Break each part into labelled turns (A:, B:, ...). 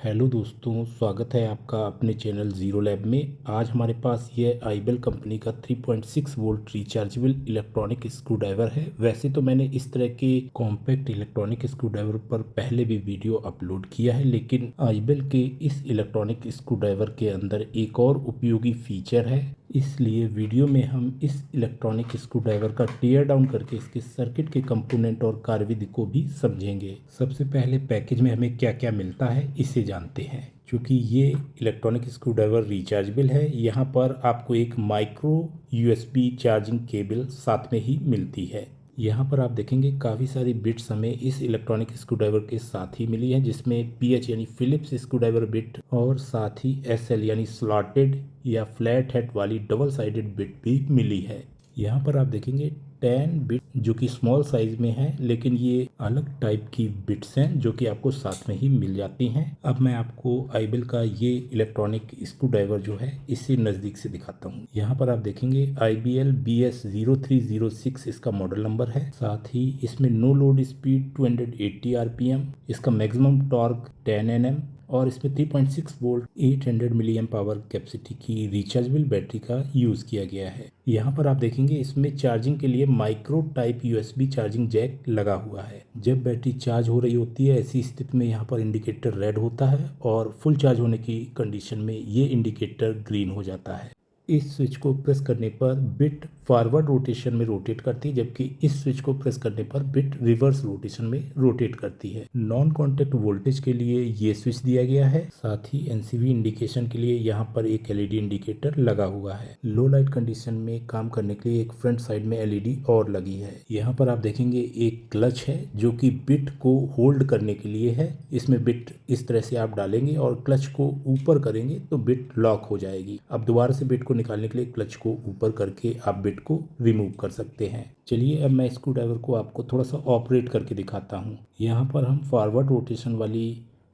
A: Hello दोस्तों, स्वागत है आपका अपने चैनल ज़ीरो लैब में। आज हमारे पास ये आईबेल कंपनी का 3.6 volt rechargeable electronic screw driver है। वैसे तो मैंने इस तरह के कॉम्पैक्ट इलेक्ट्रॉनिक स्क्रू ड्राइवर पर पहले भी वीडियो अपलोड किया है, लेकिन आईबेल के इस इलेक्ट्रॉनिक स्क्रू ड्राइवर के अंदर एक और उपयोगी फीचर है। इसलिए वीडियो में हम इस इलेक्ट्रॉनिक स्क्रू ड्राइवर का टेयर डाउन करके इसके सर्किट के कंपोनेंट और कार्यविधि को भी समझेंगे। सबसे पहले पैकेज में हमें क्या क्या मिलता है इसे जानते हैं। क्योंकि ये इलेक्ट्रॉनिक स्क्रू ड्राइवर रिचार्जेबल है, यहाँ पर आपको एक माइक्रो यूएसबी चार्जिंग केबल साथ में ही मिलती है। यहाँ पर आप देखेंगे काफ़ी सारी बिट्स हमें इस इलेक्ट्रॉनिक स्क्रू ड्राइवर के साथ ही मिली है, जिसमें पीएच यानी फिलिप्स स्क्रू ड्राइवर बिट और साथ ही एसएल यानी स्लॉटेड या फ्लैट हेड वाली डबल साइडेड बिट भी मिली है। यहाँ पर आप देखेंगे 10 बिट जो कि स्मॉल साइज में है, लेकिन ये अलग टाइप की बिट्स हैं जो कि आपको साथ में ही मिल जाती हैं। अब मैं आपको आईबेल का ये इलेक्ट्रॉनिक स्क्रू ड्राइवर जो है इसे नज़दीक से दिखाता हूँ। यहाँ पर आप देखेंगे IBL BS0306 इसका मॉडल नंबर है। साथ ही इसमें नो लोड स्पीड 280 RPM, इसका मैक्सिमम टॉर्क 10 Nm और इसमें 3.6 volt 800 milli amp power capacity की रिचार्जेबल बैटरी का यूज़ किया गया है। यहाँ पर आप देखेंगे इसमें चार्जिंग के लिए micro type USB charging jack लगा हुआ है। जब बैटरी चार्ज हो रही होती है ऐसी स्थिति में यहाँ पर इंडिकेटर रेड होता है और फुल चार्ज होने की कंडीशन में ये इंडिकेटर ग्रीन हो जाता है। इस स्विच को प्रेस करने पर बिट फॉरवर्ड रोटेशन में रोटेट करती है, जबकि इस स्विच को प्रेस करने पर बिट रिवर्स रोटेशन में रोटेट करती है। नॉन कॉन्टैक्ट वोल्टेज के लिए ये स्विच दिया गया है। साथ ही एनसीवी इंडिकेशन के लिए यहाँ पर एक एलईडी इंडिकेटर लगा हुआ है। लो लाइट कंडीशन में काम करने के लिए एक फ्रंट साइड में एलईडी और लगी है। यहाँ पर आप देखेंगे एक क्लच है जो कि बिट को होल्ड करने के लिए है। इसमें बिट इस तरह से आप डालेंगे और क्लच को ऊपर करेंगे तो बिट लॉक हो जाएगी। अब दोबारा से बिट को निकालने के लिए क्लच को ऊपर करके आप बिट को रिमूव कर सकते हैं। चलिए अब मैं स्क्रू ड्राइवर को आपको थोड़ा सा ऑपरेट करके दिखाता हूँ। यहाँ पर हम फॉरवर्ड रोटेशन वाली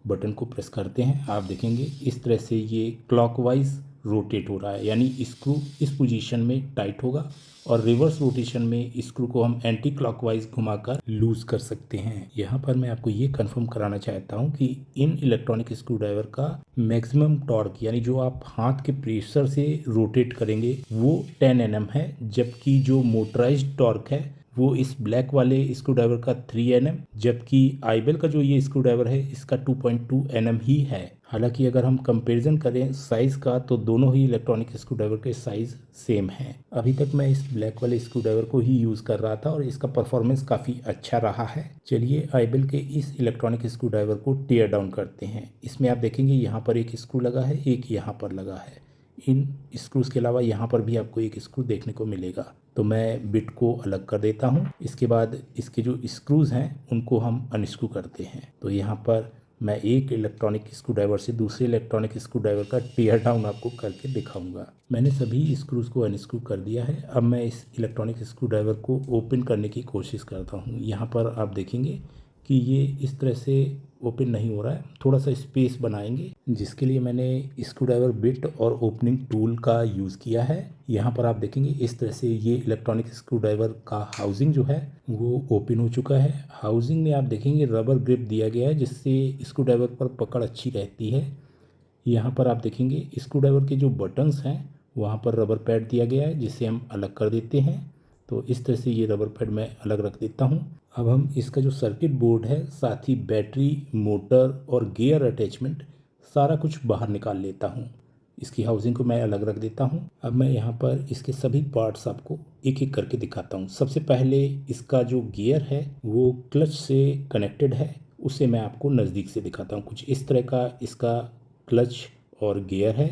A: बटन को प्रेस करते हैं। आप देखेंगे इस तरह से ये क्लॉकवाइज रोटेट हो रहा है, यानी स्क्रू इस पोजीशन में टाइट होगा और रिवर्स रोटेशन में स्क्रू को हम एंटी क्लॉकवाइज घुमाकर लूज कर सकते हैं। यहाँ पर मैं आपको ये कंफर्म कराना चाहता हूँ कि इन इलेक्ट्रॉनिक स्क्रू ड्राइवर का मैक्सिमम टॉर्क यानी जो आप हाथ के प्रेशर से रोटेट करेंगे वो 10 Nm है, जबकि जो मोटराइज्ड टॉर्क है वो इस ब्लैक वाले स्क्रू ड्राइवर का 3 Nm, जबकि आईबेल का जो ये स्क्रू ड्राइवर है इसका 2.2 Nm ही है। हालांकि अगर हम कंपैरिजन करें साइज का तो दोनों ही इलेक्ट्रॉनिक स्क्रू ड्राइवर के साइज सेम है। अभी तक मैं इस ब्लैक वाले स्क्रू ड्राइवर को ही यूज़ कर रहा था और इसका परफॉर्मेंस काफ़ी अच्छा रहा है। चलिए आईबेल के इस इलेक्ट्रॉनिक स्क्रू ड्राइवर को टेयर डाउन करते हैं। इसमें आप देखेंगे यहाँ पर एक स्क्रू लगा है, एक यहाँ पर लगा है। इन स्क्रूज के अलावा यहाँ पर भी आपको एक स्क्रू देखने को मिलेगा। तो मैं बिट को अलग कर देता हूँ। इसके बाद इसके जो स्क्रूज हैं उनको हम अनस्क्रू करते हैं। तो यहाँ पर मैं एक इलेक्ट्रॉनिक स्क्रू ड्राइवर से दूसरे इलेक्ट्रॉनिक स्क्रू ड्राइवर का टेयर डाउन आपको करके दिखाऊंगा। मैंने सभी स्क्रूज को अनस्क्रू कर दिया है। अब मैं इस इलेक्ट्रॉनिक स्क्रू ड्राइवर को ओपन करने की कोशिश करता हूँ। यहाँ पर आप देखेंगे कि ये इस तरह से ओपन नहीं हो रहा है। थोड़ा सा स्पेस बनाएंगे, जिसके लिए मैंने स्क्रू ड्राइवर बिट और ओपनिंग टूल का यूज़ किया है। यहाँ पर आप देखेंगे इस तरह से ये इलेक्ट्रॉनिक स्क्रू ड्राइवर का हाउसिंग जो है वो ओपन हो चुका है। हाउसिंग में आप देखेंगे रबर ग्रिप दिया गया है, जिससे स्क्रू ड्राइवर पर पकड़ अच्छी रहती है। यहाँ पर आप देखेंगे स्क्रू ड्राइवर के जो बटन्स हैं वहाँ पर रबर पैड दिया गया है, जिसे हम अलग कर देते हैं। तो इस तरह से ये रबर पैड मैं अलग रख देता हूँ। अब हम इसका जो सर्किट बोर्ड है, साथ ही बैटरी, मोटर और गियर अटैचमेंट सारा कुछ बाहर निकाल लेता हूँ। इसकी हाउसिंग को मैं अलग रख देता हूँ। अब मैं यहाँ पर इसके सभी पार्ट्स आपको एक एक करके दिखाता हूँ। सबसे पहले इसका जो गियर है वो क्लच से कनेक्टेड है, उसे मैं आपको नज़दीक से दिखाता हूँ। कुछ इस तरह का इसका क्लच और गियर है।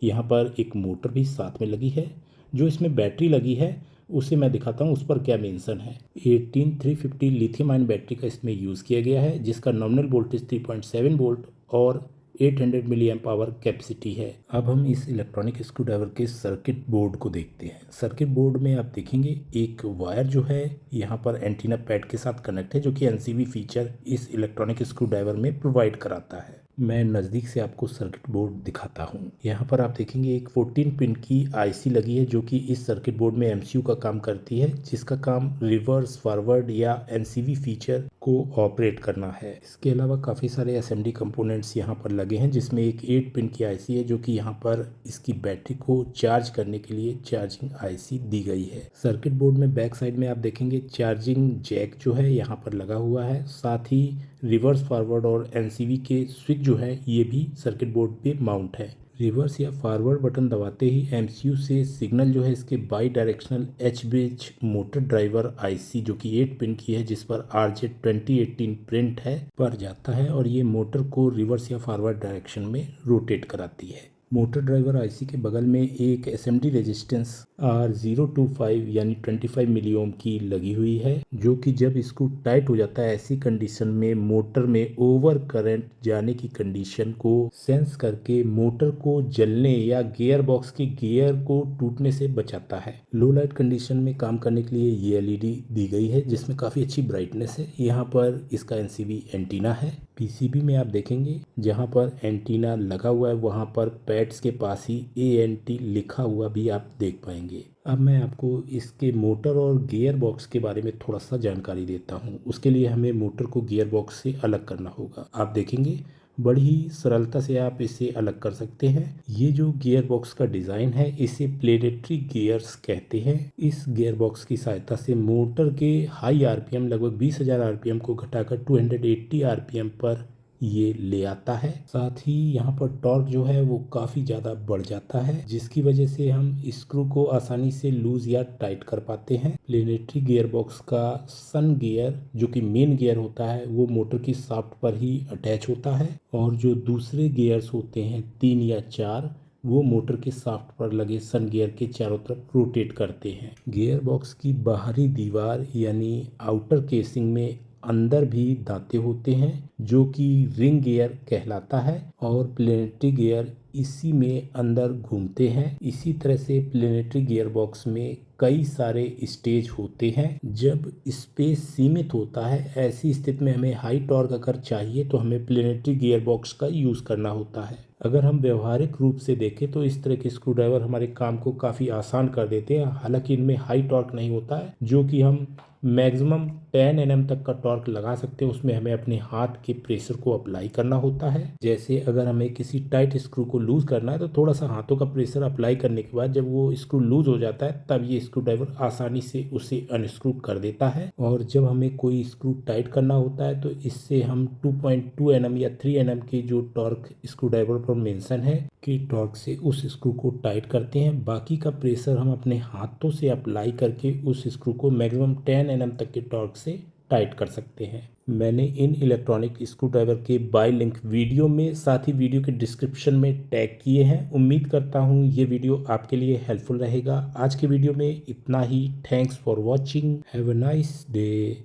A: यहाँ पर एक मोटर भी साथ में लगी है। जो इसमें बैटरी लगी है उसे मैं दिखाता हूँ, उस पर क्या मेंशन है। 18350 लिथियम आयन बैटरी का इसमें यूज़ किया गया है, जिसका नॉमिनल वोल्टेज 3.7 वोल्ट और 800 मिली एम्प पावर कैपेसिटी है। अब हम इस इलेक्ट्रॉनिक स्क्रू ड्राइवर के सर्किट बोर्ड को देखते हैं। सर्किट बोर्ड में आप देखेंगे एक वायर जो है यहाँ पर एंटीना पैड के साथ कनेक्ट है, जो कि एनसीवी फीचर इस इलेक्ट्रॉनिक स्क्रू ड्राइवर में प्रोवाइड कराता है। मैं नज़दीक से आपको सर्किट बोर्ड दिखाता हूँ। यहाँ पर आप देखेंगे एक 14 पिन की आईसी लगी है, जो कि इस सर्किट बोर्ड में एमसीयू का काम करती है, जिसका काम रिवर्स, फॉरवर्ड या एनसीवी फीचर को ऑपरेट करना है। इसके अलावा काफ़ी सारे असेंबली कंपोनेंट्स यहाँ पर लगे हैं, जिसमें एक 8 पिन की आईसी है जो कि यहाँ पर इसकी बैटरी को चार्ज करने के लिए चार्जिंग आईसी दी गई है। सर्किट बोर्ड में बैक साइड में आप देखेंगे चार्जिंग जैक जो है यहाँ पर लगा हुआ है। साथ ही रिवर्स फॉरवर्ड और एनसीवी के स्विच जो है ये भी सर्किट बोर्ड पे माउंट है। रिवर्स या फॉरवर्ड बटन दबाते ही एमसीयू से सिग्नल जो है इसके by directional H bridge motor driver IC जो कि 8 पिन की है, जिस पर RJ2018 प्रिंट है, पर जाता है और ये मोटर को रिवर्स या फॉरवर्ड डायरेक्शन में रोटेट कराती है। मोटर ड्राइवर आईसी के बगल में एक एसएमडी रेजिस्टेंस R025 यानी 25 मिली ओम की लगी हुई है, जो कि जब स्क्रू टाइट हो जाता है ऐसी कंडीशन में मोटर में ओवर करंट जाने की कंडीशन को सेंस करके मोटर को जलने या गियर बॉक्स के गियर को टूटने से बचाता है। लो लाइट कंडीशन में काम करने के लिए ये एलईडी दी गई है, जिसमें काफ़ी अच्छी ब्राइटनेस है। यहाँ पर इसका एनसीवी एंटीना है। पीसीबी में आप देखेंगे जहाँ पर एंटीना लगा हुआ है वहाँ पर पैड्स के पास ही ANT लिखा हुआ भी आप देख पाएंगे। अब मैं आपको इसके मोटर और गियर बॉक्स के बारे में थोड़ा सा जानकारी देता हूँ। उसके लिए हमें मोटर को गियर बॉक्स से अलग करना होगा। आप देखेंगे बड़ी ही सरलता से आप इसे अलग कर सकते हैं। ये जो गियर बॉक्स का डिज़ाइन है इसे प्लेनेटरी गियर्स कहते हैं। इस गियर बॉक्स की सहायता से मोटर के हाई आरपीएम लगभग 20,000 आरपीएम को घटाकर 280 आरपीएम पर ये ले आता है। साथ ही यहाँ पर टॉर्क जो है वो काफ़ी ज़्यादा बढ़ जाता है, जिसकी वजह से हम स्क्रू को आसानी से लूज या टाइट कर पाते हैं। प्लेनेटरी गियर बॉक्स का सन गियर जो कि मेन गियर होता है वो मोटर की शाफ्ट पर ही अटैच होता है, और जो दूसरे गियर्स होते हैं 3 या 4 वो मोटर के शाफ्ट पर लगे सन गियर के चारों तरफ रोटेट करते हैं। गियर बॉक्स की बाहरी दीवार यानी आउटर केसिंग में अंदर भी दांते होते हैं जो कि रिंग गियर कहलाता है, और प्लेनेटरी गियर इसी में अंदर घूमते हैं। इसी तरह से प्लेनेटरी गियर बॉक्स में कई सारे स्टेज होते हैं। जब स्पेस सीमित होता है ऐसी स्थिति में हमें हाई टॉर्क अगर चाहिए तो हमें प्लेनेटरी गियर बॉक्स का यूज़ करना होता है। अगर हम व्यवहारिक रूप से देखें तो इस तरह के स्क्रू ड्राइवर हमारे काम को काफ़ी आसान कर देते हैं। हालांकि इनमें हाई टॉर्क नहीं होता है, जो कि हम मैक्सिमम 10 Nm तक का टॉर्क लगा सकते हैं। उसमें हमें अपने हाथ के प्रेशर को अप्लाई करना होता है। जैसे अगर हमें किसी टाइट स्क्रू को लूज करना है तो थोड़ा सा हाथों का प्रेशर अप्लाई करने के बाद जब वो स्क्रू लूज हो जाता है तब ये स्क्रू ड्राइवर आसानी से उसे अनस्क्रू कर देता है। और जब हमें कोई स्क्रू टाइट करना होता है तो इससे हम 2.2 Nm या 3 Nm के जो टॉर्क स्क्रू ड्राइवर पर मेंशन है कि टॉर्क से उस स्क्रू को टाइट करते हैं। बाकी का प्रेशर हम अपने हाथों से अप्लाई करके उस स्क्रू को मैक्सिमम 10 Nm तक के टॉर्क से टाइट कर सकते हैं। मैंने इन इलेक्ट्रॉनिक स्क्रू ड्राइवर के बाय लिंक वीडियो में साथ ही वीडियो के डिस्क्रिप्शन में टैग किए हैं। उम्मीद करता हूँ ये वीडियो आपके लिए हेल्पफुल रहेगा। आज के वीडियो में इतना ही। Thanks for watching. Have a nice day.